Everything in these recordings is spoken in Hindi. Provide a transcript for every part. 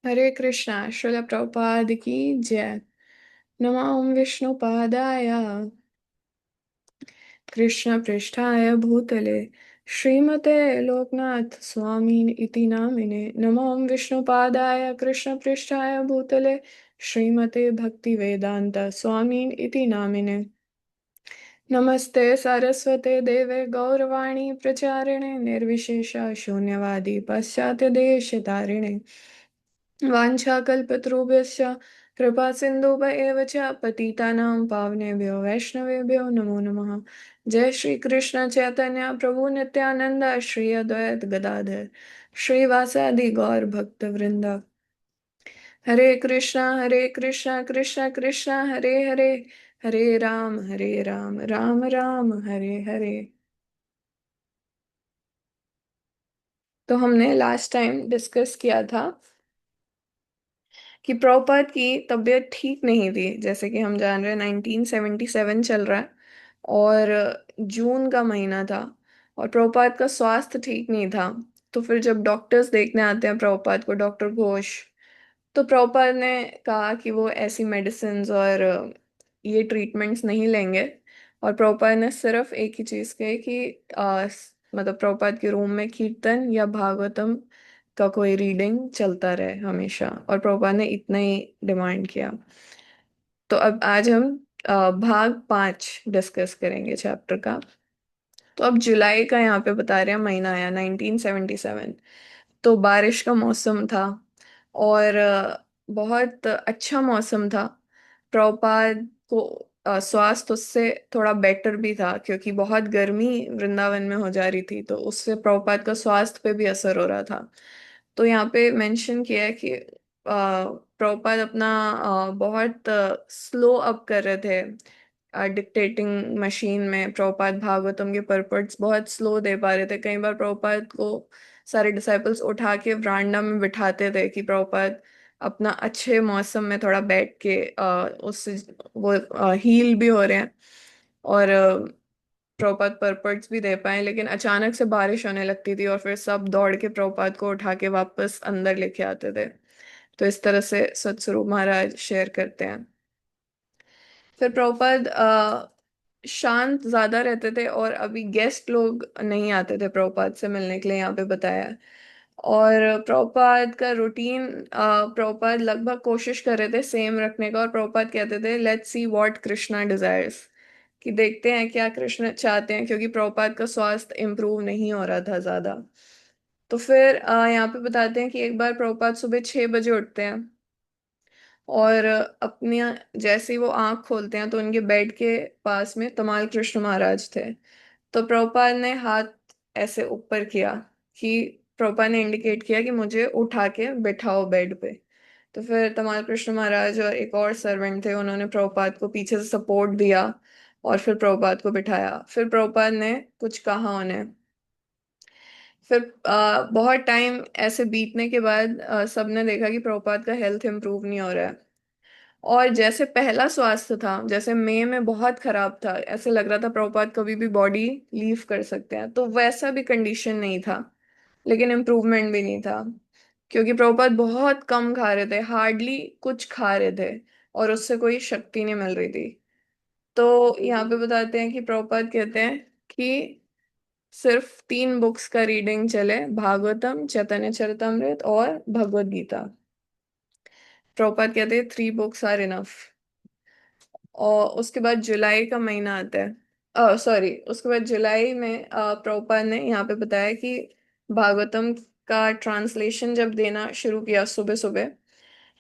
हरे कृष्णा। श्रील प्रभुपाद की जय। नमो विष्णुपादाय कृष्ण पृष्ठाय भूतले श्रीमते लोकनाथ स्वामी इति नामिने। नमो विष्णुपादाय कृष्ण पृष्ठाय भूतले श्रीमते भक्ति वेदांत स्वामी इति नामिने। नमस्ते सारस्वते देवे गौरवाणी प्रचारिणे निर्विशेष शून्यवादी पाश्चात्य देश तारिणे। वाञ्छाकल्पतरुभ्यश्च कृपा सिन्धुभ एव च पतितानां पावनेभ्यो वैष्णवेभ्यो नमो नमः। जय श्री कृष्ण चैतन्य प्रभु नित्यानंद श्री अद्वैत गदाधर श्रीवासादि गौर भक्त वृंद। हरे कृष्णा कृष्ण कृष्ण हरे हरे, हरे राम राम राम हरे हरे। तो हमने लास्ट टाइम डिस्कस किया था कि प्रभुपाद की तबीयत ठीक नहीं थी। जैसे कि हम जान रहे हैं 1977 चल रहा है और जून का महीना था और प्रभुपाद का स्वास्थ्य ठीक नहीं था। तो फिर जब डॉक्टर्स देखने आते हैं प्रभुपाद को, डॉक्टर घोष, तो प्रभुपाद ने कहा कि वो ऐसी मेडिसिन्स और ये ट्रीटमेंट्स नहीं लेंगे। और प्रभुपाद ने सिर्फ एक ही चीज़ कही कि मतलब प्रभुपाद के रूम में कीर्तन या भागवतम का कोई रीडिंग चलता रहे हमेशा, और प्रभुपाद ने इतना ही डिमांड किया। तो अब आज हम भाग 5 डिस्कस करेंगे चैप्टर का। तो अब जुलाई का यहाँ पे बता रहे हैं महीना आया 1977। तो बारिश का मौसम था और बहुत अच्छा मौसम था। प्रभुपाद को स्वास्थ्य उससे थोड़ा बेटर भी था क्योंकि बहुत गर्मी वृंदावन में हो जा रही थी, तो उससे प्रभुपाद का स्वास्थ्य पे भी असर हो रहा था। तो यहाँ पे मेंशन किया है कि प्रभुपाद अपना बहुत स्लो अप कर रहे थे डिक्टेटिंग मशीन में। प्रभुपाद भागवतम के परपर्ट्स बहुत स्लो दे पा रहे थे। कई बार प्रभुपाद को सारे डिसाइपल्स उठा के वरांडा में बिठाते थे कि प्रभुपाद अपना अच्छे मौसम में थोड़ा बैठ के उससे वो हील भी हो रहे हैं और प्रभुपाद परपर्ट्स भी दे पाए। लेकिन अचानक से बारिश होने लगती थी और फिर सब दौड़ के प्रभुपाद को उठा के वापस अंदर लेके आते थे। तो इस तरह से सतस्वरूप महाराज शेयर करते हैं। फिर प्रभुपाद शांत ज्यादा रहते थे और अभी गेस्ट लोग नहीं आते थे प्रभुपाद से मिलने के लिए, यहाँ पे बताया है। और प्रभुपाद का रूटीन, प्रभुपाद लगभग कोशिश कर रहे थे सेम रखने का, और प्रभुपाद कहते थे let's see what Krishna desires, कि देखते हैं क्या कृष्ण चाहते हैं, क्योंकि प्रभुपाद का स्वास्थ्य इम्प्रूव नहीं हो रहा था ज्यादा। तो फिर यहाँ पे बताते हैं कि एक बार प्रभुपाद सुबह 6 बजे उठते हैं और अपने जैसे ही वो आंख खोलते हैं तो उनके बेड के पास में तमाल कृष्ण महाराज थे। तो प्रभुपाद ने हाथ ऐसे ऊपर किया कि प्रभुपाद ने इंडिकेट किया कि मुझे उठा के बिठाओ बेड पे। तो फिर तमाल कृष्ण महाराज और एक और सर्वेंट थे, उन्होंने प्रभुपाद को पीछे से सपोर्ट दिया और फिर प्रभुपाद को बिठाया। फिर प्रभुपाद ने कुछ कहा उन्हें। फिर बहुत टाइम ऐसे बीतने के बाद सबने देखा कि प्रभुपाद का हेल्थ इंप्रूव नहीं हो रहा है। और जैसे पहला स्वास्थ्य था, जैसे मई में बहुत खराब था, ऐसे लग रहा था प्रभुपाद कभी भी बॉडी लीव कर सकते हैं, तो वैसा भी कंडीशन नहीं था। लेकिन इम्प्रूवमेंट भी नहीं था क्योंकि प्रभुपाद बहुत कम खा रहे थे, हार्डली कुछ खा रहे थे और उससे कोई शक्ति नहीं मिल रही थी। तो यहाँ पे बताते हैं कि प्रभुपाद कहते हैं कि सिर्फ 3 बुक्स का रीडिंग चले, भागवतम, चैतन्य चरितमृत और भगवत गीता। प्रभुपाद कहते हैं 3 बुक्स आर इनफ। और उसके बाद जुलाई का महीना आता है, सॉरी, उसके बाद जुलाई में प्रभुपाद ने यहाँ पे बताया कि भागवतम का ट्रांसलेशन जब देना शुरू किया सुबह सुबह,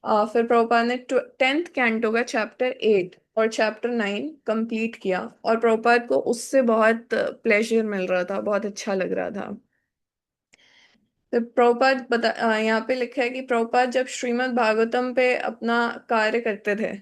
फिर प्रभुपाद ने 10th कैंटो का चैप्टर 8 और चैप्टर 9 कंप्लीट किया और प्रभुपाद को उससे बहुत प्लेजर मिल रहा था, बहुत अच्छा लग रहा था। तो प्रभुपाद यहाँ पे लिखा है कि प्रभुपाद जब श्रीमद् भागवतम पे अपना कार्य करते थे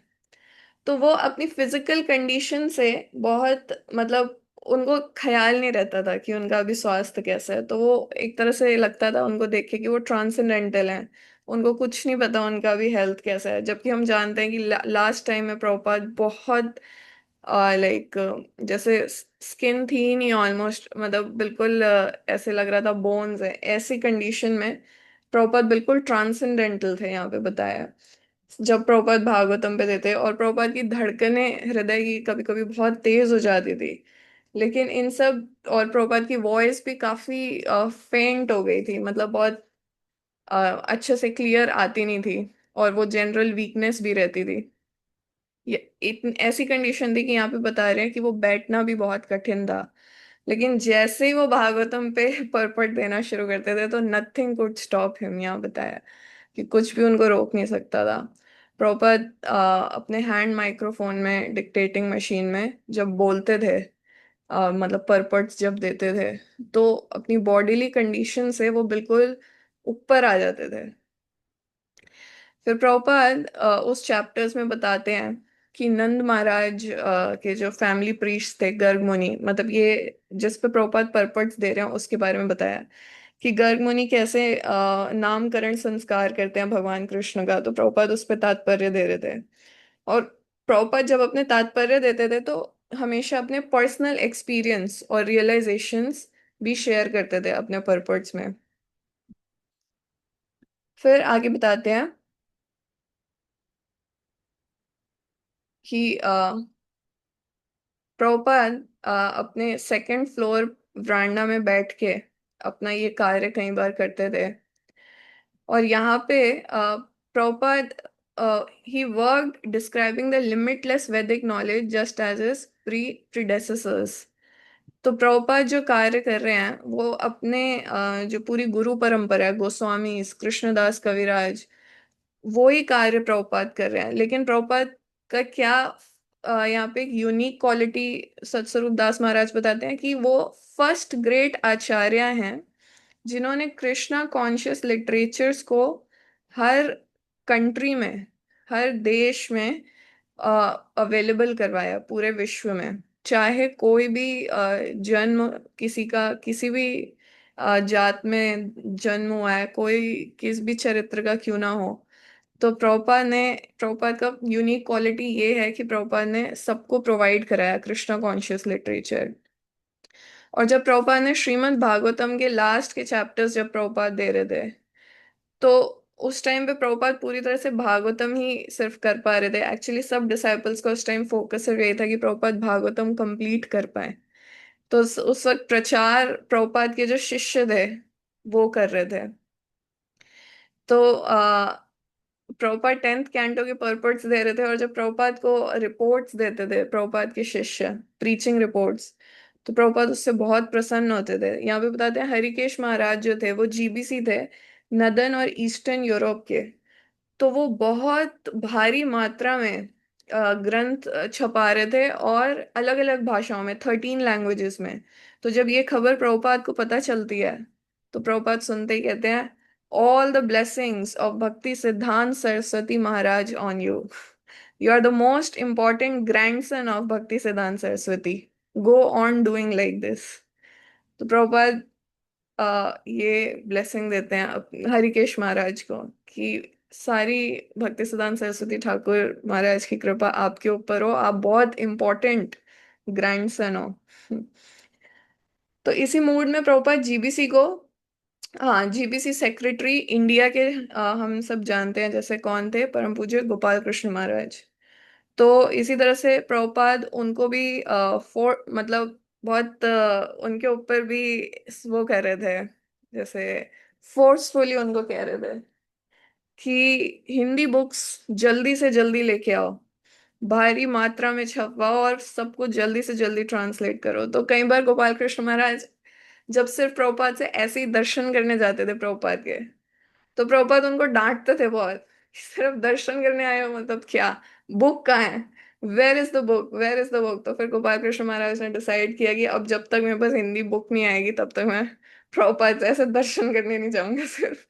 तो वो अपनी फिजिकल कंडीशन से बहुत, मतलब उनको ख्याल नहीं रहता था कि उनका अभी स्वास्थ्य कैसा है। तो वो एक तरह से लगता था उनको देख के कि वो ट्रांसेंडेंटल हैं, उनको कुछ नहीं पता उनका भी हेल्थ कैसा है। जबकि हम जानते हैं कि लास्ट टाइम में प्रभुपाद बहुत लाइक जैसे स्किन थी ही नहीं ऑलमोस्ट, मतलब बिल्कुल ऐसे लग रहा था बोन्स है, ऐसी कंडीशन में प्रभुपाद बिल्कुल ट्रांसेंडेंटल थे यहाँ पे बताया है। जब प्रभुपाद भागवतम पे देते और प्रभुपाद की धड़कनें हृदय की कभी कभी बहुत तेज हो जाती थी, लेकिन इन सब, और प्रभुपाद की वॉइस भी काफी फेंट हो गई थी, मतलब बहुत अच्छे से क्लियर आती नहीं थी, और वो जनरल वीकनेस भी रहती थी। ये इतनी ऐसी कंडीशन थी कि यहाँ पे बता रहे हैं कि वो बैठना भी बहुत कठिन था। लेकिन जैसे ही वो भागवतम पे परपट देना शुरू करते थे तो नथिंग कुड स्टॉप हिम, यहाँ बताया कि कुछ भी उनको रोक नहीं सकता था। प्रॉपर अपने हैंड माइक्रोफोन में, डिक्टेटिंग मशीन में जब बोलते थे, मतलब परपट्स जब देते थे, तो अपनी बॉडीली कंडीशन से वो बिल्कुल ऊपर आ जाते थे। फिर प्रभुपाद उस चैप्टर्स में बताते हैं कि नंद महाराज के जो फैमिली प्रीस्ट थे, गर्ग मुनि, मतलब ये जिस पे प्रभुपाद परपट्स दे रहे हैं उसके बारे में बताया कि गर्ग मुनि कैसे नामकरण संस्कार करते हैं भगवान कृष्ण का। तो प्रभुपाद उस पर तात्पर्य दे रहे थे, और प्रभुपाद जब अपने तात्पर्य देते थे तो हमेशा अपने पर्सनल एक्सपीरियंस और रियलाइजेशंस भी शेयर करते थे अपने परपट्स में। फिर आगे बताते हैं कि प्रभुपाद अपने सेकंड फ्लोर वरांडा में बैठ के अपना ये कार्य कई बार करते थे। और यहाँ पे प्रभुपाद ही वर्क डिस्क्राइबिंग द लिमिटलेस वैदिक नॉलेज जस्ट एज इज प्रीडेसेसर्स। तो प्रभुपाद जो कार्य कर रहे हैं वो अपने जो पूरी गुरु परंपरा है, गोस्वामी कृष्णदास कविराज, वो ही कार्य प्रभुपाद कर रहे हैं। लेकिन प्रभुपाद का क्या यहाँ पे एक यूनिक क्वालिटी सत्स्वरूप दास महाराज बताते हैं कि वो फर्स्ट ग्रेट आचार्य हैं जिन्होंने कृष्णा कॉन्शियस लिटरेचर्स को हर कंट्री में, हर देश में अवेलेबल करवाया, पूरे विश्व में। चाहे कोई भी जन्म किसी का किसी भी जात में जन्म हुआ है, कोई किस भी चरित्र का क्यों ना हो, तो प्रभुपाद का यूनिक क्वालिटी ये है कि प्रभुपाद ने सबको प्रोवाइड कराया कृष्णा कॉन्शियस लिटरेचर। और जब प्रभुपाद ने श्रीमद् भागवतम के लास्ट के चैप्टर्स जब प्रभुपाद दे रहे थे, तो उस टाइम पे प्रभुपाद पूरी तरह से भागवतम ही सिर्फ कर पा रहे थे। एक्चुअली सब डिसाइपल्स का उस टाइम फोकस सिर्फ यही था कि प्रभुपाद भागवतम कंप्लीट कर पाए। तो उस वक्त प्रचार प्रभुपाद के जो शिष्य थे वो कर रहे थे। तो प्रभुपाद 10th कैंटो के परपट्स दे रहे थे, और जब प्रभुपाद को रिपोर्ट्स देते थे प्रभुपाद के शिष्य, प्रीचिंग रिपोर्ट्स, तो प्रभुपाद उससे बहुत प्रसन्न होते थे। यहाँ पे बताते हैं हरिकेश महाराज जो थे वो जीबीसी थे, नदन और ईस्टर्न यूरोप के। तो वो बहुत भारी मात्रा में ग्रंथ छपा रहे थे, और अलग अलग भाषाओं में, 13 लैंग्वेजेस में। तो जब ये खबर प्रभुपाद को पता चलती है, तो प्रभुपाद सुनते ही कहते हैं, all the blessings of Bhakti Siddhanta Saraswati Maharaj on you. You are the most important grandson of Bhakti Siddhanta Saraswati. Go on doing like this. तो प्रभुपाद ये ब्लेसिंग देते हैं हरिकेश महाराज को कि सारी भक्ति सिद्धांत सरस्वती ठाकुर महाराज की कृपा आपके ऊपर हो, आप बहुत इम्पोर्टेंट ग्रैंडसन हो। तो इसी मूड में प्रभुपाद जीबीसी को, हाँ, जीबीसी सेक्रेटरी इंडिया के हम सब जानते हैं जैसे कौन थे, परम पूज्य गोपाल कृष्ण महाराज। तो इसी तरह से प्रभुपाद उनको भी मतलब बहुत उनके ऊपर भी वो कह रहे थे, जैसे फोर्सफुली उनको कह रहे थे कि हिंदी बुक्स जल्दी से जल्दी लेके आओ, भारी मात्रा में छपवाओ, और सबको जल्दी से जल्दी ट्रांसलेट करो। तो कई बार गोपाल कृष्ण महाराज जब सिर्फ प्रभुपाद से ऐसे ही दर्शन करने जाते थे प्रभुपाद के, तो प्रभुपाद उनको डांटते थे बहुत, सिर्फ दर्शन करने आए हो, मतलब क्या, बुक कहाँ है, where is the book, where is the book. तो फिर गोपाल कृष्ण महाराज ने डिसाइड किया कि अब जब तक मेरे पास हिंदी बुक नहीं आएगी तब तक मैं प्रभुपाद से ऐसे दर्शन करने नहीं जाऊंगा सिर्फ।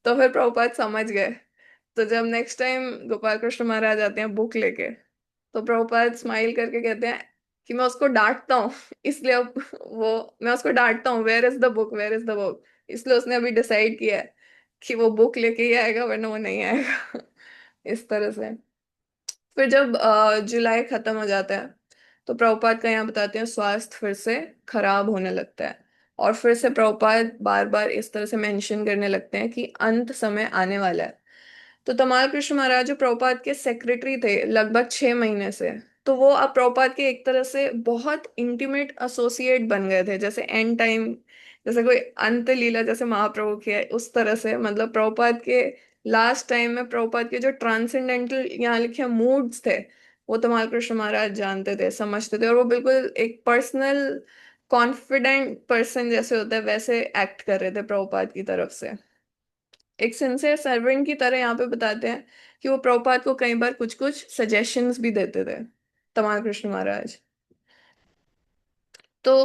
तो फिर प्रभुपाद समझ गए। तो जब नेक्स्ट टाइम गोपाल कृष्ण महाराज आते हैं बुक लेके, तो प्रभुपाद स्माइल करके कहते हैं कि मैं उसको डांटता हूँ इसलिए अब वो मैं उसको डांटता हूँ, where is the book, where is the book, इसलिए उसने अभी डिसाइड किया है कि वो बुक लेके ही आएगा, वरना वो नहीं आएगा। इस तरह से फिर जब जुलाई खत्म हो जाता है, तो प्रभुपाद का यहाँ बताते हैं स्वास्थ्य फिर से खराब होने लगता है। और फिर से प्रभुपाद बार बार इस तरह से मेंशन करने लगते हैं कि अंत समय आने वाला है। तो तमाल कृष्ण महाराज जो प्रभुपाद के सेक्रेटरी थे लगभग 6 महीने से, तो वो अब प्रभुपाद के एक तरह से बहुत इंटीमेट एसोसिएट बन गए थे, जैसे एंड टाइम, जैसे कोई अंत लीला जैसे महाप्रभु की है उस तरह से। मतलब प्रभुपाद के लास्ट टाइम में प्रभुपाद के जो ट्रांसेंडेंटल यहाँ लिखे मूड्स थे वो तमाल कृष्ण महाराज जानते थे, समझते थे, और वो बिल्कुल एक पर्सनल कॉन्फिडेंट पर्सन जैसे होता है वैसे एक्ट कर रहे थे प्रभुपाद की तरफ से। एक सिंसियर सर्वेंट की तरह यहाँ पे बताते हैं कि वो प्रभुपाद को कई बार कुछ कुछ सजेशंस भी देते थे, तमाल कृष्ण महाराज। तो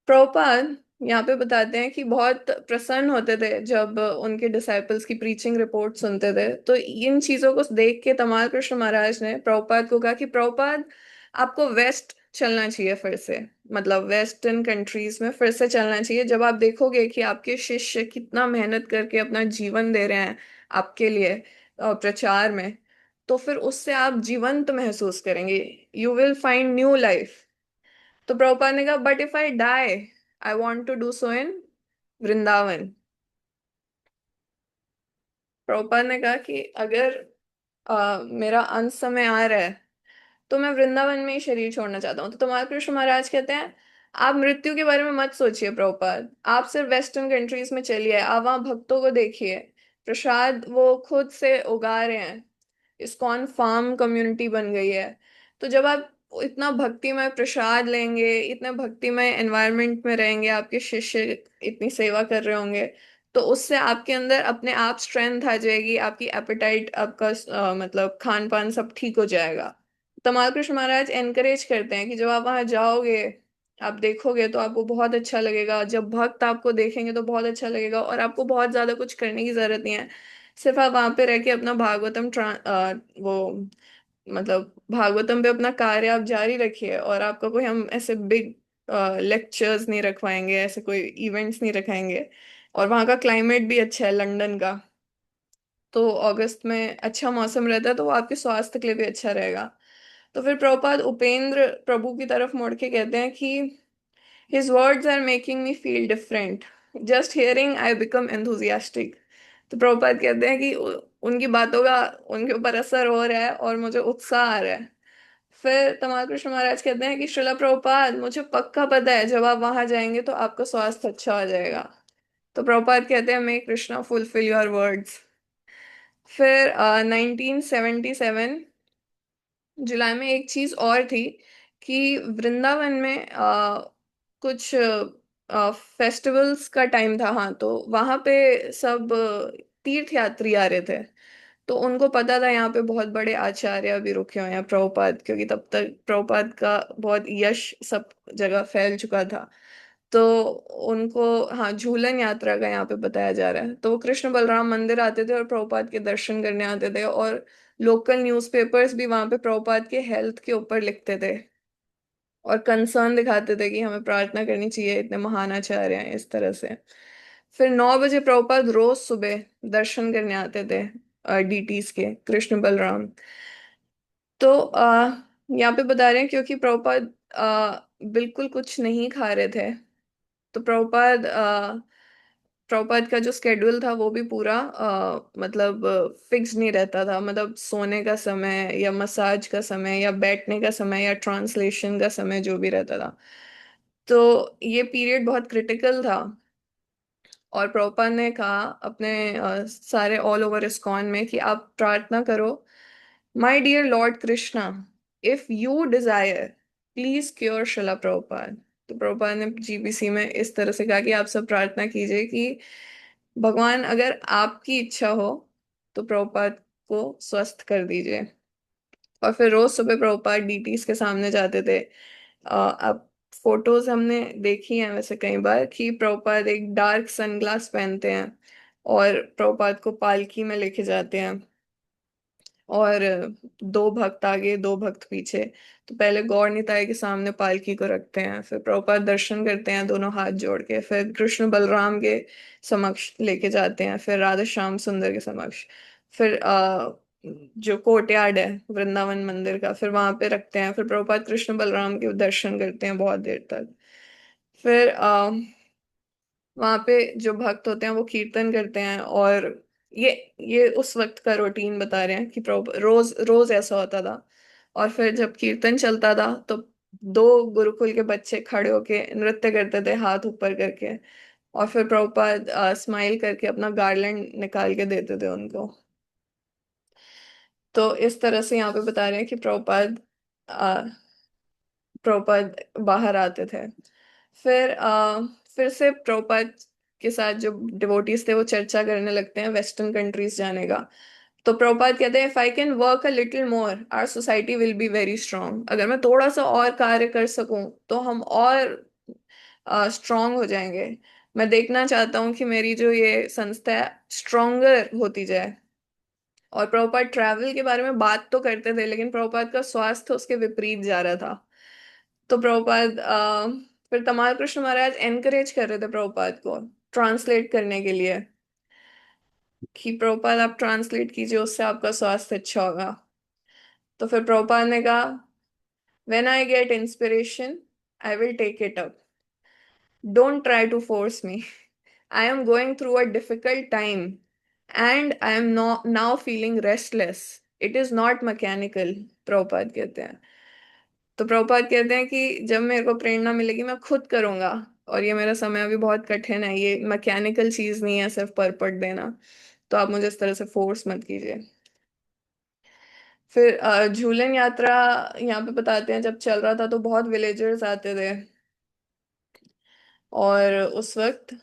प्रभुपाद यहाँ पे बताते हैं कि बहुत प्रसन्न होते थे जब उनके डिसाइपल्स की प्रीचिंग रिपोर्ट सुनते थे। तो इन चीजों को देख के तमाल कृष्ण महाराज ने प्रभुपाद को कहा कि प्रभुपाद, आपको वेस्ट चलना चाहिए फिर से, मतलब वेस्टर्न कंट्रीज में फिर से चलना चाहिए। जब आप देखोगे कि आपके शिष्य कितना मेहनत करके अपना जीवन दे रहे हैं आपके लिए प्रचार में, तो फिर उससे आप जीवंत महसूस करेंगे, you will find new life. तो प्रभुपाद ने कहा, but if I die I want to do so in Vrindavan. Prabhupada ने कहा कि अगर मेरा अंत समय आ रहा है तो मैं वृंदावन में ही शरीर छोड़ना चाहता हूँ। तो तुम्हारे कृष्ण महाराज कहते हैं, आप मृत्यु के बारे में मत सोचिए प्रभुपाद, आप सिर्फ वेस्टर्न कंट्रीज में चलिए, आप वहाँ भक्तों को देखिए, प्रसाद वो खुद से उगा रहे हैं, इस्कॉन फार्म कम्युनिटी बन गई है। तो जब आप इतना भक्तिमय प्रसाद लेंगे, इतने भक्तिमय एनवायरनमेंट में रहेंगे, आपके शिष्य इतनी सेवा कर रहे होंगे, तो उससे आपके अंदर अपने आप स्ट्रेंथ आ जाएगी, आपकी एपेटाइट, आपका मतलब खान पान सब ठीक हो जाएगा। तमाल कृष्ण महाराज एनकरेज करते हैं कि जब आप वहां जाओगे, आप देखोगे तो आपको बहुत अच्छा लगेगा, जब भक्त आपको देखेंगे तो बहुत अच्छा लगेगा, और आपको बहुत ज्यादा कुछ करने की जरूरत नहीं है। सिर्फ आप वहां पे रह के अपना भागवतम वो मतलब भागवतम पे अपना कार्य आप जारी रखिए, और आपका कोई, हम ऐसे बिग लेक्चर्स नहीं रखवाएंगे, ऐसे कोई इवेंट्स नहीं रखाएंगे। और वहाँ का क्लाइमेट भी अच्छा है लंदन का, तो अगस्त में अच्छा मौसम रहता है, तो वो आपके स्वास्थ्य के लिए भी अच्छा रहेगा। तो फिर प्रभुपाद उपेंद्र प्रभु की तरफ मुड़ के कहते हैं कि his words are making me feel different, just hearing I become enthusiastic. तो प्रभुपाद कहते हैं कि उनकी बातों का उनके ऊपर असर हो रहा है और मुझे उत्साह आ रहा है। फिर तमाल कृष्ण महाराज कहते हैं कि श्रीला प्रभुपाद, मुझे पक्का पता है जब आप वहां जाएंगे तो आपका स्वास्थ्य अच्छा हो जाएगा। तो प्रभुपाद कहते हैं, मे कृष्णा फुलफिल योर वर्ड्स। फिर 1977 जुलाई में एक चीज और थी कि वृंदावन में कुछ फेस्टिवल्स का टाइम था, हाँ, तो वहां पे सब तीर्थ यात्री आ रहे थे। तो उनको पता था यहाँ पे बहुत बड़े आचार्य भी रुके हुए हैं प्रभुपाद, क्योंकि तब तक प्रभुपाद का बहुत यश सब जगह फैल चुका था। तो उनको, हाँ, झूलन यात्रा का यहाँ पे बताया जा रहा है। तो वो कृष्ण बलराम मंदिर आते थे और प्रभुपाद के दर्शन करने आते थे, और लोकल न्यूज़पेपर्स भी वहां पे प्रभुपाद के हेल्थ के ऊपर लिखते थे और कंसर्न दिखाते थे कि हमें प्रार्थना करनी चाहिए, इतने महान आचार्य हैं इस तरह से। फिर 9 बजे प्रभुपाद रोज सुबह दर्शन करने आते थे डीटीज के कृष्ण बलराम। तो यहाँ पे बता रहे हैं क्योंकि प्रभुपाद बिल्कुल कुछ नहीं खा रहे थे, तो प्रभुपाद का जो स्केड्यूल था वो भी पूरा मतलब फिक्स नहीं रहता था, मतलब सोने का समय या मसाज का समय या बैठने का समय या ट्रांसलेशन का समय जो भी रहता था। तो ये पीरियड बहुत क्रिटिकल था। और प्रभुपाद ने कहा अपने सारे ऑल ओवर इस्कॉन में कि आप प्रार्थना करो, my dear Lord Krishna, if you desire please cure Srila Prabhupada. तो प्रभुपाद ने जीबीसी में इस तरह से कहा कि आप सब प्रार्थना कीजिए कि भगवान अगर आपकी इच्छा हो तो प्रभुपाद को स्वस्थ कर दीजिए। और फिर रोज सुबह प्रभुपाद डीटीज के सामने जाते थे। अब फोटोज हमने देखी हैं वैसे कई बार कि प्रभुपाद एक डार्क सनग्लास पहनते हैं और प्रभुपाद को पालकी में लेके जाते हैं, और दो भक्त आगे दो भक्त पीछे। तो पहले गौर निताई के सामने पालकी को रखते हैं, फिर प्रभुपाद दर्शन करते हैं दोनों हाथ जोड़ के, फिर कृष्ण बलराम के समक्ष लेके जाते हैं, फिर राधा श्याम सुंदर के समक्ष, फिर जो कोर्टयार्ड है वृंदावन मंदिर का, फिर वहां पे रखते हैं, फिर प्रभुपाद कृष्ण बलराम के दर्शन करते हैं बहुत देर तक। फिर वहां पे जो भक्त होते हैं वो कीर्तन करते हैं। और ये ये उस वक्त का रूटीन बता रहे हैं कि रोज रोज ऐसा होता था। और फिर जब कीर्तन चलता था तो दो गुरुकुल के बच्चे खड़े होके नृत्य करते थे हाथ ऊपर करके। और फिर प्रभुपाद स्माइल करके अपना गार्लैंड निकाल के देते थे उनको। तो इस तरह से यहाँ पे बता रहे हैं कि प्रभुपाद बाहर आते थे। फिर फिर से प्रभुपाद के साथ जो डिवोटीज थे वो चर्चा करने लगते हैं वेस्टर्न कंट्रीज जाने का। तो प्रभुपाद कहते हैं, if I can work a little more our society will be very strong. अगर मैं थोड़ा सा और कार्य कर सकूं तो हम और स्ट्रांग हो जाएंगे। मैं देखना चाहता हूँ कि मेरी जो ये संस्था है स्ट्रांगर होती जाए। और प्रभुपाद ट्रैवल के बारे में बात तो करते थे लेकिन प्रभुपाद का स्वास्थ्य उसके विपरीत जा रहा था। तो प्रभुपाद फिर तमाल कृष्ण महाराज एनकरेज कर रहे थे प्रभुपाद को ट्रांसलेट करने के लिए कि प्रभुपाद आप ट्रांसलेट कीजिए, उससे आपका स्वास्थ्य अच्छा होगा। तो फिर प्रभुपाद ने कहा, when I get inspiration I will take it up, don't try to force me, I am going through a difficult time and I am now feeling restless, it is not mechanical. Prabhupada कहते हैं। तो प्रभुपाद कहते हैं कि जब मेरे को प्रेरणा मिलेगी मैं खुद करूंगा। और ये मेरा समय अभी बहुत कठिन है, ये मैकेनिकल चीज नहीं है सिर्फ परपट देना। तो आप मुझे इस तरह से फोर्स मत कीजिए। फिर झूलन यात्रा यहाँ पे बताते हैं जब चल रहा था तो बहुत विलेजर्स आते थे। और उस वक्त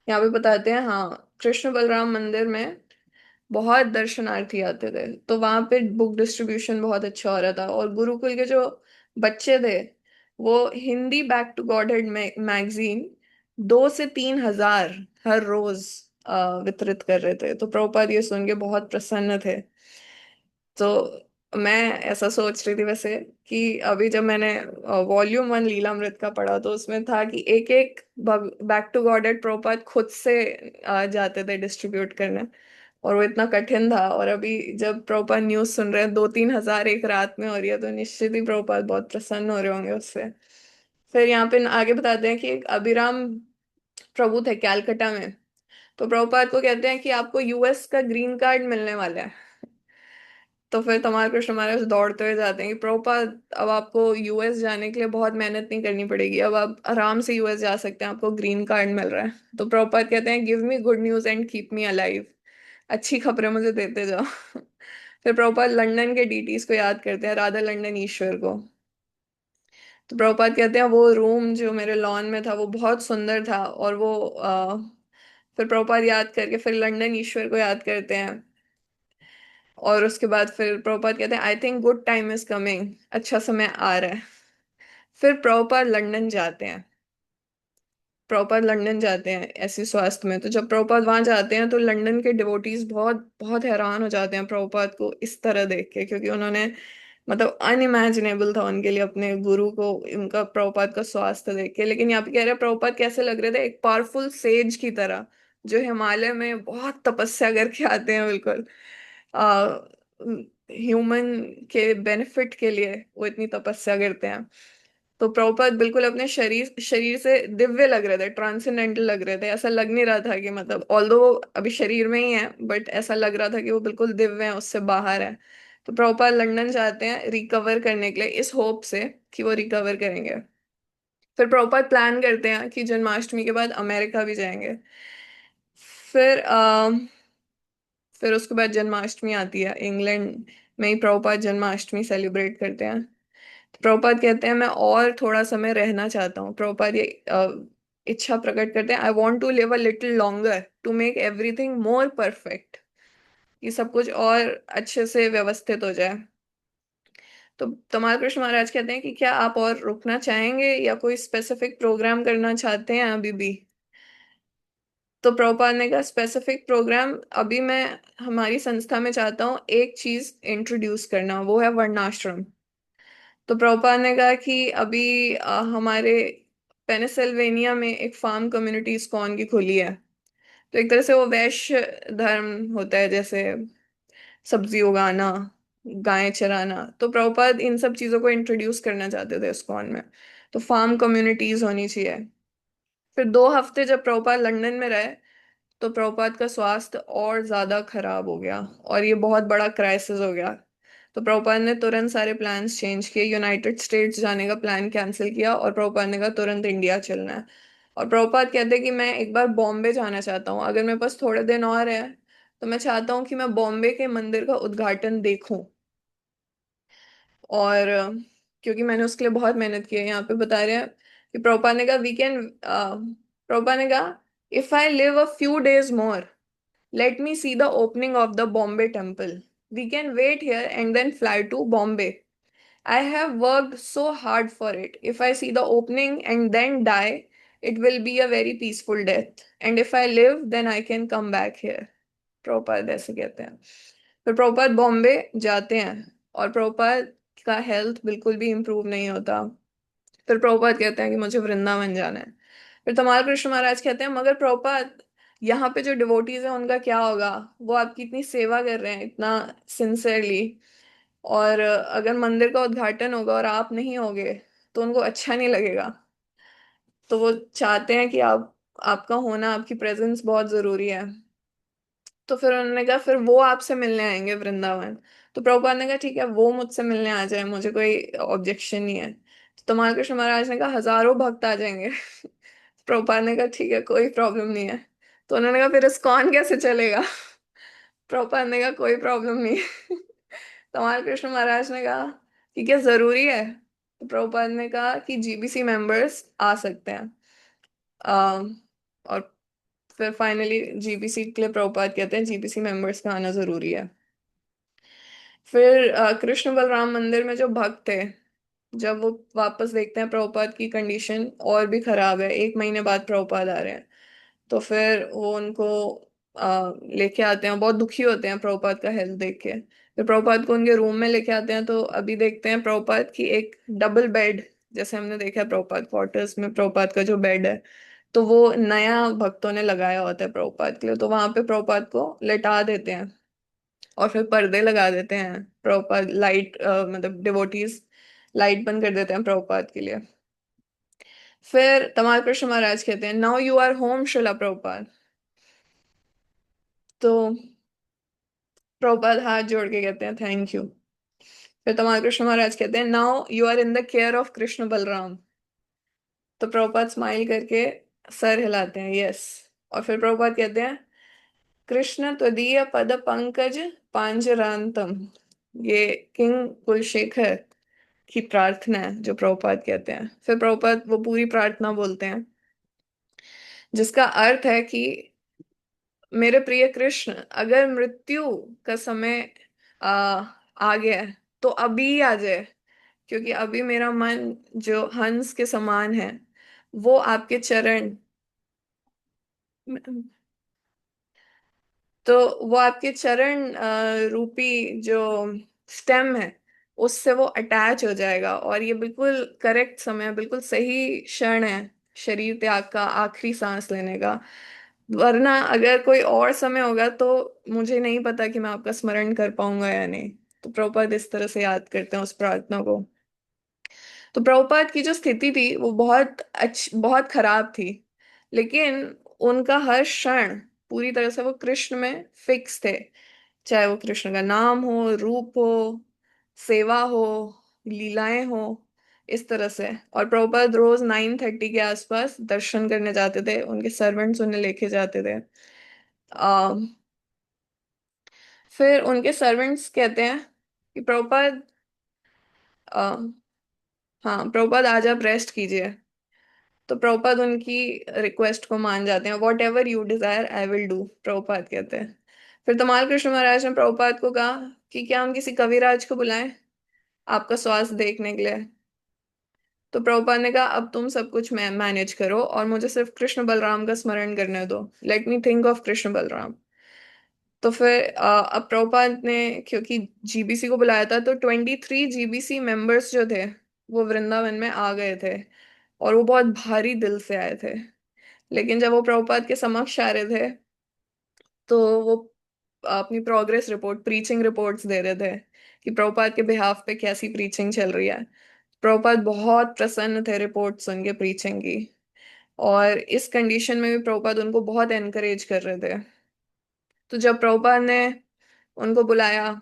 यहाँ पे बताते हैं, हाँ, कृष्ण बलराम मंदिर में बहुत दर्शनार्थी आते थे तो वहां पे बुक डिस्ट्रीब्यूशन बहुत अच्छा हो रहा था। और गुरुकुल के जो बच्चे थे वो Hindi back to Godhead magazine 2 से 3 हजार हर रोज वितरित कर रहे थे। तो प्रभुपाद ये सुन के बहुत प्रसन्न थे। तो मैं ऐसा सोच रही थी वैसे कि अभी जब मैंने वॉल्यूम 1 लीलामृत का पढ़ा तो उसमें था कि एक एक बैक टू गॉडेड प्रभुपाद खुद से जाते थे डिस्ट्रीब्यूट करने। और वो इतना कठिन था। और अभी जब प्रभुपाद न्यूज सुन रहे हैं 2-3 हजार एक रात में हो रही है तो निश्चित ही प्रभुपाद बहुत प्रसन्न हो रहे होंगे उससे। फिर यहाँ पे आगे बताते हैं कि एक अभिराम प्रभु थे कैलकटा में। तो प्रभुपाद को कहते हैं कि आपको यूएस का ग्रीन कार्ड मिलने वाला है। तो फिर तमाल कृष्ण महाराज दौड़ते हुए जाते हैं कि प्रभुपाद अब आपको यूएस जाने के लिए बहुत मेहनत नहीं करनी पड़ेगी, अब आप आराम से यूएस जा सकते हैं, आपको ग्रीन कार्ड मिल रहा है। तो प्रभुपाद कहते हैं, give me good news and keep me alive. अच्छी खबरें मुझे देते जाओ। फिर प्रभुपाद लंदन के डीटीज को याद करते हैं, राधा लंदन ईश्वर को। तो प्रभुपाद कहते हैं वो रूम जो मेरे लॉन में था वो बहुत सुंदर था। और वो फिर प्रभुपाद याद करके फिर लंदन ईश्वर को याद करते हैं। और उसके बाद फिर प्रभुपाद कहते हैं, I think good time is coming, अच्छा समय आ रहा है। फिर प्रभुपाद लंदन जाते हैं। प्रभुपाद लंदन जाते हैं ऐसी स्वास्थ्य में। तो जब प्रभुपाद वहां जाते हैं तो लंदन के डिवोटीज बहुत बहुत हैरान हो जाते हैं प्रभुपाद को इस तरह देख के, क्योंकि उन्होंने मतलब अनइमेजिनेबल था उनके लिए अपने गुरु को उनका प्रभुपाद का स्वास्थ्य देख के। लेकिन यहाँ पे कह रहे हैं प्रभुपाद कैसे लग रहे थे, एक पावरफुल सेज की तरह जो हिमालय में बहुत तपस्या करके आते हैं बिल्कुल ह्यूमन के बेनिफिट के लिए वो इतनी तपस्या करते हैं। तो प्रभुपाद बिल्कुल अपने शरीर शरीर से दिव्य लग रहे थे, ट्रांसेंडेंटल लग रहे थे। ऐसा लग नहीं रहा था कि मतलब ऑल्दो वो अभी शरीर में ही है बट ऐसा लग रहा था कि वो बिल्कुल दिव्य है, उससे बाहर है। तो प्रभुपाद लंदन जाते हैं रिकवर करने के लिए इस होप से कि वो रिकवर करेंगे। फिर प्रभुपाद प्लान करते हैं कि जन्माष्टमी के बाद अमेरिका भी जाएंगे। फिर फिर उसके बाद जन्माष्टमी आती है, इंग्लैंड में ही प्रभुपाद जन्माष्टमी सेलिब्रेट करते हैं। तो प्रभुपाद कहते हैं मैं और थोड़ा समय रहना चाहता हूँ। प्रभुपाद ये इच्छा प्रकट करते हैं, I want to live a little longer to make everything more perfect, कि सब कुछ और अच्छे से व्यवस्थित हो जाए। तो तमाल कृष्ण महाराज कहते हैं कि क्या आप और रुकना चाहेंगे या कोई स्पेसिफिक प्रोग्राम करना चाहते हैं अभी भी। तो प्रभुपाद ने कहा, स्पेसिफिक प्रोग्राम अभी मैं हमारी संस्था में चाहता हूँ एक चीज इंट्रोड्यूस करना, वो है वर्णाश्रम। तो प्रभुपाद ने कहा कि अभी हमारे पेनिसिल्वेनिया में एक फार्म कम्युनिटी इस्कॉन की खुली है। तो एक तरह से वो वैश्य धर्म होता है, जैसे सब्जी उगाना, गायें चराना। तो प्रभुपाद इन सब चीजों को इंट्रोड्यूस करना चाहते थे इस्कॉन में। तो फार्म कम्युनिटीज होनी चाहिए। फिर 2 हफ्ते जब प्रभुपाद लंदन में रहे, तो प्रभुपाद का स्वास्थ्य और ज्यादा खराब हो गया और ये बहुत बड़ा क्राइसिस हो गया। तो प्रभुपाद ने तुरंत सारे प्लान्स चेंज किए, यूनाइटेड स्टेट्स जाने का प्लान कैंसिल किया और प्रभुपाद ने कहा तुरंत इंडिया चलना है। और प्रभुपाद कहते हैं कि मैं एक बार बॉम्बे जाना चाहता हूँ, अगर मेरे पास थोड़े दिन और है तो मैं चाहता हूँ कि मैं बॉम्बे के मंदिर का उद्घाटन देखूं। और क्योंकि मैंने उसके लिए बहुत मेहनत की है, यहाँ पे बता रहे हैं कि प्रभुपाद ने कहा वी कैन, प्रभुपाद ने कहा if I live a few days more, let me see the opening of the Bombay temple. We can wait here and then fly to Bombay. I have worked so hard for it. If I see the opening and then die, it will be a very peaceful death. And if I live, then I can come back here. Prabhupada ऐसे कहते हैं। फिर प्रभुपाद बॉम्बे जाते हैं और प्रभुपाद का हेल्थ बिल्कुल भी इम्प्रूव नहीं होता। फिर प्रभुपाद कहते हैं कि मुझे वृंदावन जाना है। फिर तमाल कृष्ण महाराज कहते हैं मगर प्रभुपाद, यहाँ पे जो डिवोटीज हैं उनका क्या होगा, वो आपकी इतनी सेवा कर रहे हैं इतना सिंसियरली, और अगर मंदिर का उद्घाटन होगा और आप नहीं होगे तो उनको अच्छा नहीं लगेगा। तो वो चाहते हैं कि आप, आपका होना, आपकी प्रेजेंस बहुत जरूरी है। तो फिर उन्होंने कहा फिर वो आपसे मिलने आएंगे वृंदावन। तो प्रभुपाद ने कहा ठीक है, वो मुझसे मिलने आ जाए, मुझे कोई ऑब्जेक्शन नहीं है। तो तमाल कृष्ण महाराज ने कहा हजारों भक्त आ जाएंगे। प्रभुपाद ने कहा ठीक है, कोई प्रॉब्लम नहीं है। तो उन्होंने कहा फिर इस्कॉन कैसे चलेगा? प्रभुपाद ने कहा कोई प्रॉब्लम नहीं है। तमाल कृष्ण महाराज ने कहा कि क्या जरूरी है? तो प्रभुपाद ने कहा कि जीबीसी मेंबर्स आ सकते हैं। और फिर फाइनली जीबीसी के लिए प्रभुपाद कहते हैं जीबीसी मेंबर्स का आना जरूरी है। फिर कृष्ण बलराम मंदिर में जो भक्त थे, जब वो वापस देखते हैं प्रभुपाद की कंडीशन और भी खराब है, 1 महीने बाद प्रभुपाद आ रहे हैं, तो फिर वो उनको लेके आते हैं, बहुत दुखी होते हैं प्रभुपाद का हेल्थ देख के। फिर प्रभुपाद को उनके रूम में लेके आते हैं, तो अभी देखते हैं प्रभुपाद की एक डबल बेड, जैसे हमने देखा है प्रभुपाद क्वार्टर्स में प्रभुपाद का जो बेड है, तो वो नया भक्तों ने लगाया होता है प्रभुपाद के लिए, तो वहां पे प्रभुपाद को लेटा देते हैं और फिर पर्दे लगा देते हैं प्रभुपाद, लाइट मतलब डिवोटीज लाइट बंद कर देते हैं प्रभुपाद के लिए। फिर तमाल कृष्ण महाराज कहते हैं नाउ यू आर होम शिला प्रभुपाद। तो प्रभुपाद हाथ जोड़ के कहते हैं थैंक यू। फिर तमाल कृष्ण महाराज कहते हैं now you are in the care of Krishna Balaram. तो प्रभुपाद स्माइल करके सर हिलाते हैं यस। और फिर प्रभुपाद कहते हैं कृष्ण त्वदीय पद पंकज पांजरांतम। ये किंग कुलशेखर की प्रार्थना है जो प्रभुपाद कहते हैं। फिर प्रभुपाद वो पूरी प्रार्थना बोलते हैं जिसका अर्थ है कि मेरे प्रिय कृष्ण, अगर मृत्यु का समय आ आ गया है तो अभी आ जाए, क्योंकि अभी मेरा मन जो हंस के समान है वो आपके चरण, तो वो आपके चरण रूपी जो स्टेम है उससे वो अटैच हो जाएगा, और ये बिल्कुल करेक्ट समय, बिल्कुल सही क्षण है शरीर त्याग का, आखिरी सांस लेने का। वरना अगर कोई और समय होगा तो मुझे नहीं पता कि मैं आपका स्मरण कर पाऊंगा या नहीं। तो प्रभुपाद इस तरह से याद करते हैं उस प्रार्थना को। तो प्रभुपाद की जो स्थिति थी वो बहुत खराब थी, लेकिन उनका हर क्षण पूरी तरह से वो कृष्ण में फिक्स थे। चाहे वो कृष्ण का नाम हो, रूप हो, सेवा हो, लीलाएं हो, इस तरह से। और प्रभुपाद रोज 9:30 के आसपास दर्शन करने जाते थे, उनके सर्वेंट्स उन्हें लेके जाते थे। आ, फिर उनके सर्वेंट्स कहते हैं कि प्रभुपाद, आ, हाँ प्रभुपाद आज आप रेस्ट कीजिए। तो प्रभुपाद उनकी रिक्वेस्ट को मान जाते हैं, what ever you desire I will do, Prabhupada कहते हैं। फिर तमाल कृष्ण महाराज ने प्रभुपाद को कहा कि क्या हम किसी कविराज को बुलाएं आपका स्वास्थ्य देखने के लिए। तो प्रभुपाद ने कहा अब तुम सब कुछ मैं मैनेज करो और मुझे सिर्फ कृष्ण बलराम का स्मरण करने दो, let me think of Krishna Balaram. तो फिर अब प्रभुपाद ने क्योंकि जीबीसी को बुलाया था, तो 23 जीबीसी मेंबर्स जो थे वो वृंदावन में आ गए थे, और वो बहुत भारी दिल से आए थे। लेकिन जब वो प्रभुपाद के समक्ष आ रहे थे तो वो अपनी प्रोग्रेस रिपोर्ट, प्रीचिंग रिपोर्ट्स दे रहे थे कि प्रभुपाद के बिहाफ पे कैसी प्रीचिंग चल रही है। प्रभुपाद बहुत प्रसन्न थे रिपोर्ट सुन के प्रीचिंग की। और इस कंडीशन में भी प्रभुपाद उनको बहुत एनकरेज कर रहे थे। तो जब प्रभुपाद ने उनको बुलाया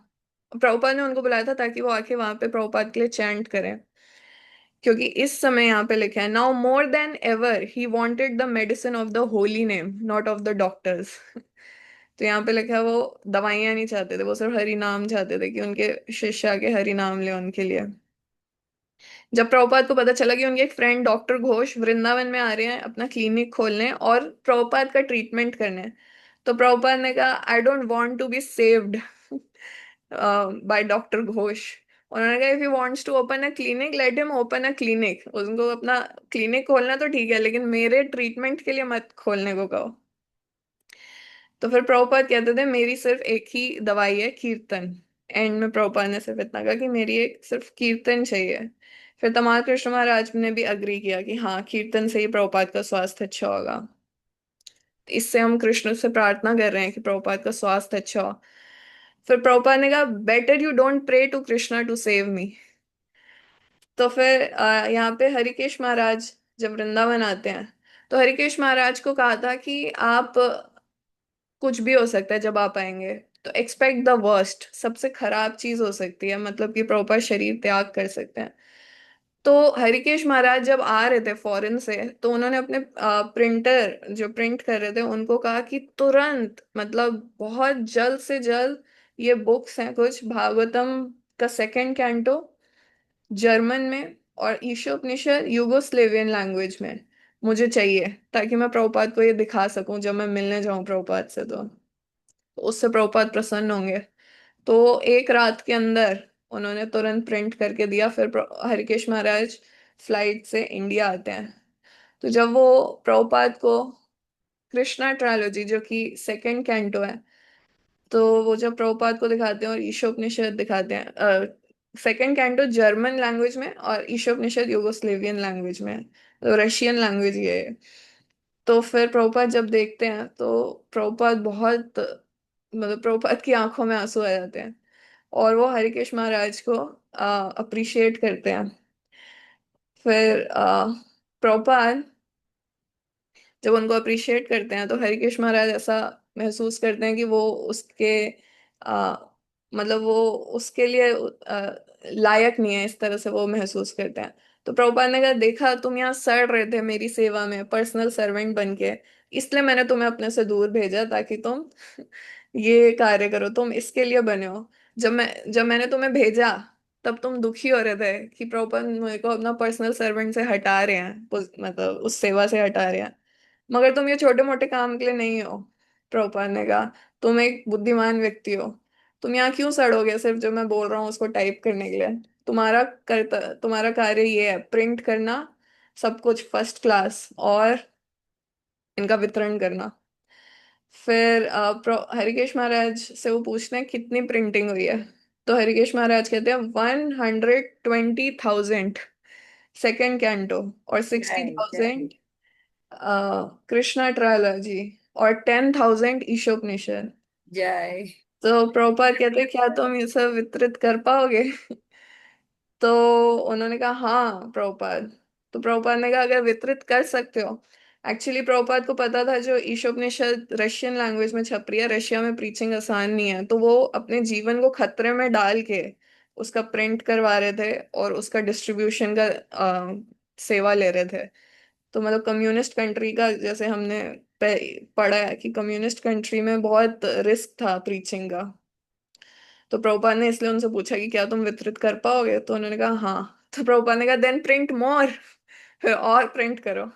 था ताकि वो आके वहां पे प्रभुपाद के लिए चैंट करें। क्योंकि इस समय यहाँ पे लिखा है, now more than ever he wanted the medicine of the holy name not of the doctors. तो यहाँ पे लिखा है वो दवाइयां नहीं चाहते थे, वो सिर्फ हरि नाम चाहते थे कि उनके शिष्य आके हरि नाम ले उनके लिए। जब प्रभुपाद को पता चला कि उनके एक फ्रेंड डॉक्टर घोष वृंदावन में आ रहे हैं अपना क्लिनिक खोलने और प्रभुपाद का ट्रीटमेंट करने, तो प्रभुपाद ने कहा, I don't want to be saved by doctor Ghosh. उन्होंने कहा, if he wants to open a clinic let him open a clinic, उनको अपना क्लिनिक खोलना तो ठीक है लेकिन मेरे ट्रीटमेंट के लिए मत खोलने को कहो। तो फिर प्रभुपाद कहते थे मेरी सिर्फ एक ही दवाई है, कीर्तन। एंड में प्रभुपाद ने सिर्फ इतना कहा कि मेरी एक सिर्फ कीर्तन चाहिए। फिर तमाल कृष्ण महाराज ने भी अग्री किया कि हाँ, कीर्तन से ही प्रभुपाद का स्वास्थ्य अच्छा होगा। इससे हम कृष्ण से प्रार्थना कर रहे हैं कि प्रभुपाद का स्वास्थ्य अच्छा हो। फिर प्रभुपाद ने कहा, better you don't pray to Krishna to save me. तो फिर यहाँ पे हरिकेश महाराज जब वृंदावन आते हैं, तो हरिकेश महाराज को कहा था कि आप, कुछ भी हो सकता है जब आप आएंगे, तो एक्सपेक्ट द वर्स्ट, सबसे खराब चीज हो सकती है, मतलब कि प्रॉपर शरीर त्याग कर सकते हैं। तो हरिकेश महाराज जब आ रहे थे फॉरेन से, तो उन्होंने अपने प्रिंटर जो प्रिंट कर रहे थे उनको कहा कि तुरंत, मतलब बहुत जल्द से जल्द, ये बुक्स हैं कुछ भागवतम का सेकंड कैंटो जर्मन में और ईशोपनिषद यूगोस्लेवियन लैंग्वेज में मुझे चाहिए, ताकि मैं प्रभुपाद को ये दिखा सकूं जब मैं मिलने जाऊं प्रभुपाद से। तो उससे प्रभुपाद प्रसन्न होंगे। तो एक रात के अंदर उन्होंने तुरंत प्रिंट करके दिया। फिर हरिकेश महाराज फ्लाइट से इंडिया आते हैं। तो जब वो प्रभुपाद को कृष्णा ट्रायोलॉजी जो कि सेकंड कैंटो है, तो वो जब प्रभुपाद को दिखाते हैं और ईशोपनिषद दिखाते हैं, सेकंड कैंटो जर्मन लैंग्वेज में और ईशोपनिषद यूगोस्लेवियन लैंग्वेज में, तो रशियन लैंग्वेज ये है। तो फिर प्रभुपाद जब देखते हैं तो प्रभुपाद बहुत, मतलब प्रभुपाद की आंखों में आंसू आ जाते हैं और वो हरिकेश महाराज को अप्रिशिएट करते हैं। फिर प्रभुपाद जब उनको अप्रिशिएट करते हैं तो हरिकेश महाराज ऐसा महसूस करते हैं कि वो उसके आ, मतलब वो उसके लिए लायक नहीं है, इस तरह से वो महसूस करते हैं। तो प्रभुपाद ने कहा, देखा तुम यहाँ सड़ रहे थे मेरी सेवा में पर्सनल सर्वेंट बन के, इसलिए मैंने तुम्हें अपने से दूर भेजा ताकि तुम ये कार्य करो, तुम इसके लिए बने हो। जब मैंने तुम्हें भेजा तब तुम दुखी हो रहे थे कि प्रभुपाद मेरे को अपना पर्सनल सर्वेंट से हटा रहे हैं, मतलब उस सेवा से हटा रहे हैं। मगर तुम ये छोटे मोटे काम के लिए नहीं हो, प्रभुपाद ने कहा, तुम एक बुद्धिमान व्यक्ति हो। तुम यहाँ क्यों सड़ोगे सिर्फ जो मैं बोल रहा हूँ उसको टाइप करने के लिए? तुम्हारा कार्य ये है, प्रिंट करना सब कुछ फर्स्ट क्लास और इनका वितरण करना। फिर हरिकेश महाराज से वो पूछते हैं कितनी प्रिंटिंग हुई है। तो हरिकेश महाराज कहते हैं 120,000 सेकेंड कैंटो और सिक्सटी जय जय थाउजेंड कृष्णा ट्रायोलॉजी और 10,000 ईशोपनिषद। जय। तो प्रभुपाद कहते हैं, क्या तुम ये सब वितरित कर पाओगे? तो उन्होंने कहा, हाँ प्रभुपाद। तो प्रभुपाद ने कहा, अगर वितरित कर सकते हो, एक्चुअली प्रभुपाद को पता था जो ईशोपनिषद रशियन लैंग्वेज में छप रही है, रशिया में प्रीचिंग आसान नहीं है, तो वो अपने जीवन को खतरे में डाल के उसका प्रिंट करवा रहे थे और उसका डिस्ट्रीब्यूशन का सेवा ले रहे थे। तो मतलब कम्युनिस्ट कंट्री का, जैसे हमने पढ़ा है कि कम्युनिस्ट कंट्री में बहुत रिस्क था प्रीचिंग का। तो प्रभुपाद ने इसलिए उनसे पूछा कि क्या तुम वितरित कर पाओगे, तो उन्होंने कहा हाँ। तो प्रभुपाद ने कहा, देन प्रिंट मोर, फिर और प्रिंट करो।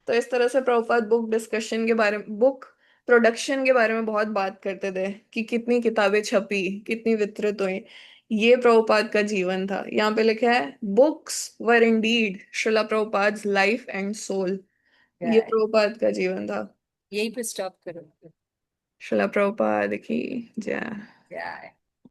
तो इस तरह से प्रभुपाद बुक प्रोडक्शन के बारे में बहुत बात करते थे कि कितनी किताबें छपी, कितनी वितरित हुई। ये प्रभुपाद का जीवन था। यहाँ पे लिखा है, books were indeed Srila Prabhupada life and soul. ये जय। प्रभुपाद का जीवन था। यहीं पे स्टॉप करो। श्रीला प्रभुपाद की जय। जय।